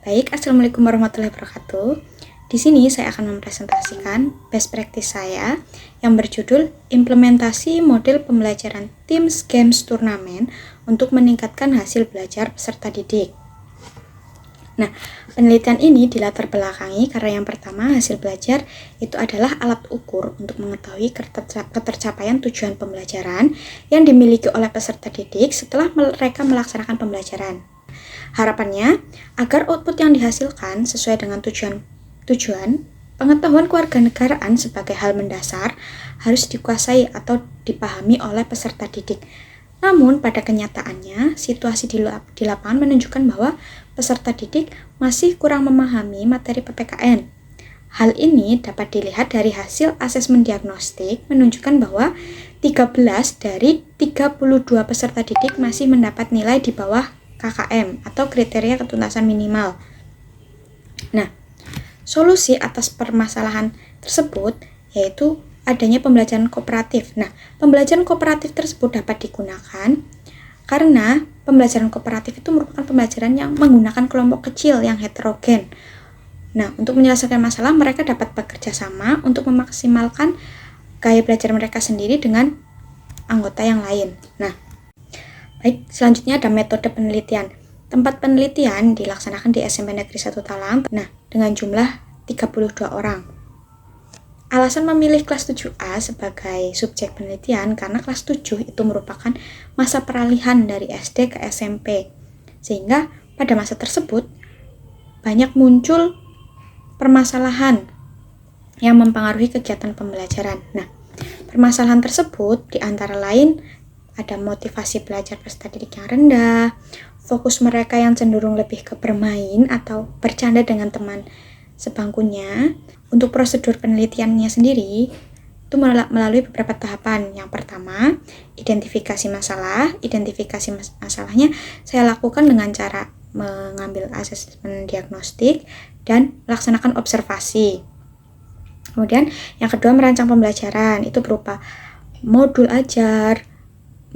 Baik, Assalamualaikum warahmatullahi wabarakatuh. Di sini saya akan mempresentasikan best practice saya yang berjudul Implementasi Model Pembelajaran Teams Games Turnamen untuk meningkatkan hasil belajar peserta didik. Nah, penelitian ini dilatar belakangi karena yang pertama, hasil belajar itu adalah alat ukur untuk mengetahui ketercapaian tujuan pembelajaran yang dimiliki oleh peserta didik setelah mereka melaksanakan pembelajaran. Harapannya, agar output yang dihasilkan sesuai dengan tujuan, pengetahuan kewarganegaraan sebagai hal mendasar harus dikuasai atau dipahami oleh peserta didik. Namun, pada kenyataannya, situasi di lapangan menunjukkan bahwa peserta didik masih kurang memahami materi PPKN. Hal ini dapat dilihat dari hasil asesmen diagnostik menunjukkan bahwa 13 dari 32 peserta didik masih mendapat nilai di bawah KKM atau kriteria ketuntasan minimal. Nah, solusi atas permasalahan tersebut yaitu adanya pembelajaran kooperatif. Nah, pembelajaran kooperatif tersebut dapat digunakan karena pembelajaran kooperatif itu merupakan pembelajaran yang menggunakan kelompok kecil yang heterogen. Nah, untuk menyelesaikan masalah, mereka dapat bekerja sama untuk memaksimalkan gaya belajar mereka sendiri dengan anggota yang lain. Nah, baik, selanjutnya ada metode penelitian. Tempat penelitian dilaksanakan di SMP Negeri 1 Talang, dengan jumlah 32 orang. Alasan memilih kelas 7A sebagai subjek penelitian karena kelas 7 itu merupakan masa peralihan dari SD ke SMP. Sehingga pada masa tersebut banyak muncul permasalahan yang mempengaruhi kegiatan pembelajaran. Nah, permasalahan tersebut diantara lain ada motivasi belajar peserta didik yang rendah, fokus mereka yang cenderung lebih ke bermain atau bercanda dengan teman sebangkunya. Untuk prosedur penelitiannya sendiri, itu melalui beberapa tahapan. Yang pertama, identifikasi masalah. Identifikasi masalahnya saya lakukan dengan cara mengambil asesmen diagnostik dan melaksanakan observasi. Kemudian, yang kedua, merancang pembelajaran. Itu berupa modul ajar,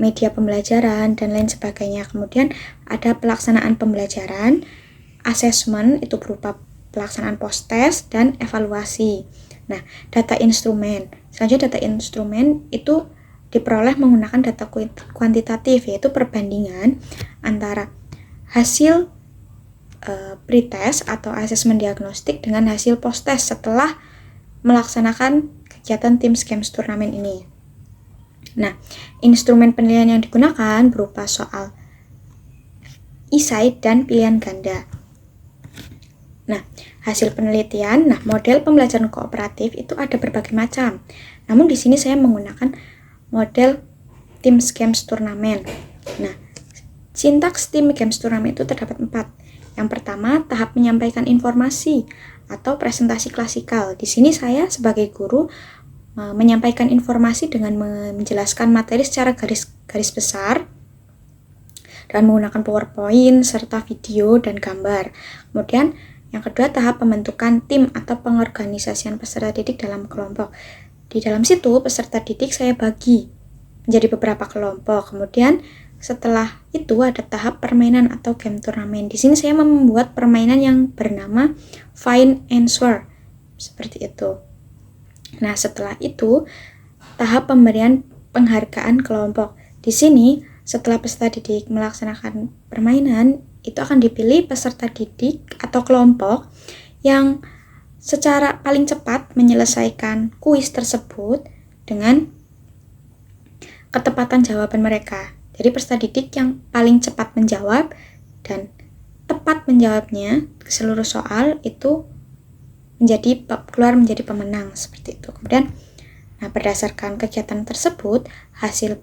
media pembelajaran, dan lain sebagainya. Kemudian ada pelaksanaan pembelajaran, asesmen itu berupa pelaksanaan post-test, dan evaluasi. Nah, data instrumen. Selanjutnya data instrumen itu diperoleh menggunakan data kuantitatif, yaitu perbandingan antara hasil pretest atau asesmen diagnostik dengan hasil post-test setelah melaksanakan kegiatan Teams Games Turnamen ini. Nah, instrumen penilaian yang digunakan berupa soal esai dan pilihan ganda. Nah, hasil penelitian, model pembelajaran kooperatif itu ada berbagai macam. Namun di sini saya menggunakan model Teams Games Turnamen. Nah, sintaks Teams Games Turnamen itu terdapat 4. Yang pertama, tahap menyampaikan informasi atau presentasi klasikal. Di sini saya sebagai guru menyampaikan informasi dengan menjelaskan materi secara garis besar dan menggunakan PowerPoint serta video dan gambar. Kemudian yang kedua, tahap pembentukan tim atau pengorganisasian peserta didik dalam kelompok. Di dalam situ peserta didik saya bagi menjadi beberapa kelompok. Kemudian setelah itu ada tahap permainan atau game turnamen. Di sini saya membuat permainan yang bernama Find Answer. Seperti itu. Nah, setelah itu tahap pemberian penghargaan kelompok. Di sini setelah peserta didik melaksanakan permainan, itu akan dipilih peserta didik atau kelompok yang secara paling cepat menyelesaikan kuis tersebut dengan ketepatan jawaban mereka. Jadi peserta didik yang paling cepat menjawab dan tepat menjawabnya ke seluruh soal itu keluar menjadi pemenang, seperti itu. Kemudian, berdasarkan kegiatan tersebut, hasil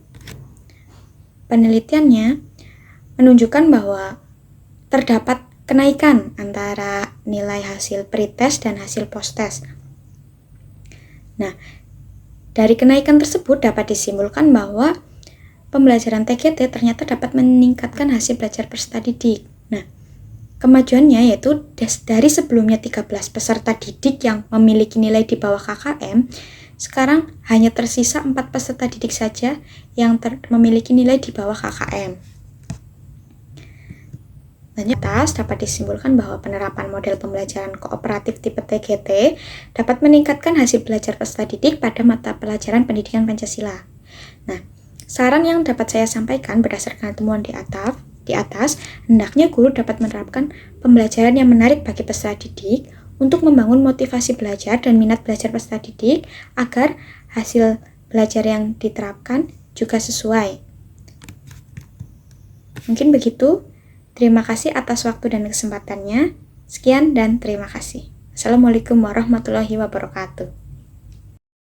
penelitiannya menunjukkan bahwa terdapat kenaikan antara nilai hasil pretest dan hasil posttest. Nah, dari kenaikan tersebut dapat disimpulkan bahwa pembelajaran TGT ternyata dapat meningkatkan hasil belajar peserta didik. Nah, kemajuannya yaitu dari sebelumnya 13 peserta didik yang memiliki nilai di bawah KKM, sekarang hanya tersisa 4 peserta didik saja yang memiliki nilai di bawah KKM. Banyak atas dapat disimpulkan bahwa penerapan model pembelajaran kooperatif tipe TGT dapat meningkatkan hasil belajar peserta didik pada mata pelajaran pendidikan Pancasila. Nah, saran yang dapat saya sampaikan berdasarkan temuan di atas, hendaknya guru dapat menerapkan pembelajaran yang menarik bagi peserta didik untuk membangun motivasi belajar dan minat belajar peserta didik agar hasil belajar yang diterapkan juga sesuai. Mungkin begitu. Terima kasih atas waktu dan kesempatannya. Sekian dan terima kasih. Assalamualaikum warahmatullahi wabarakatuh.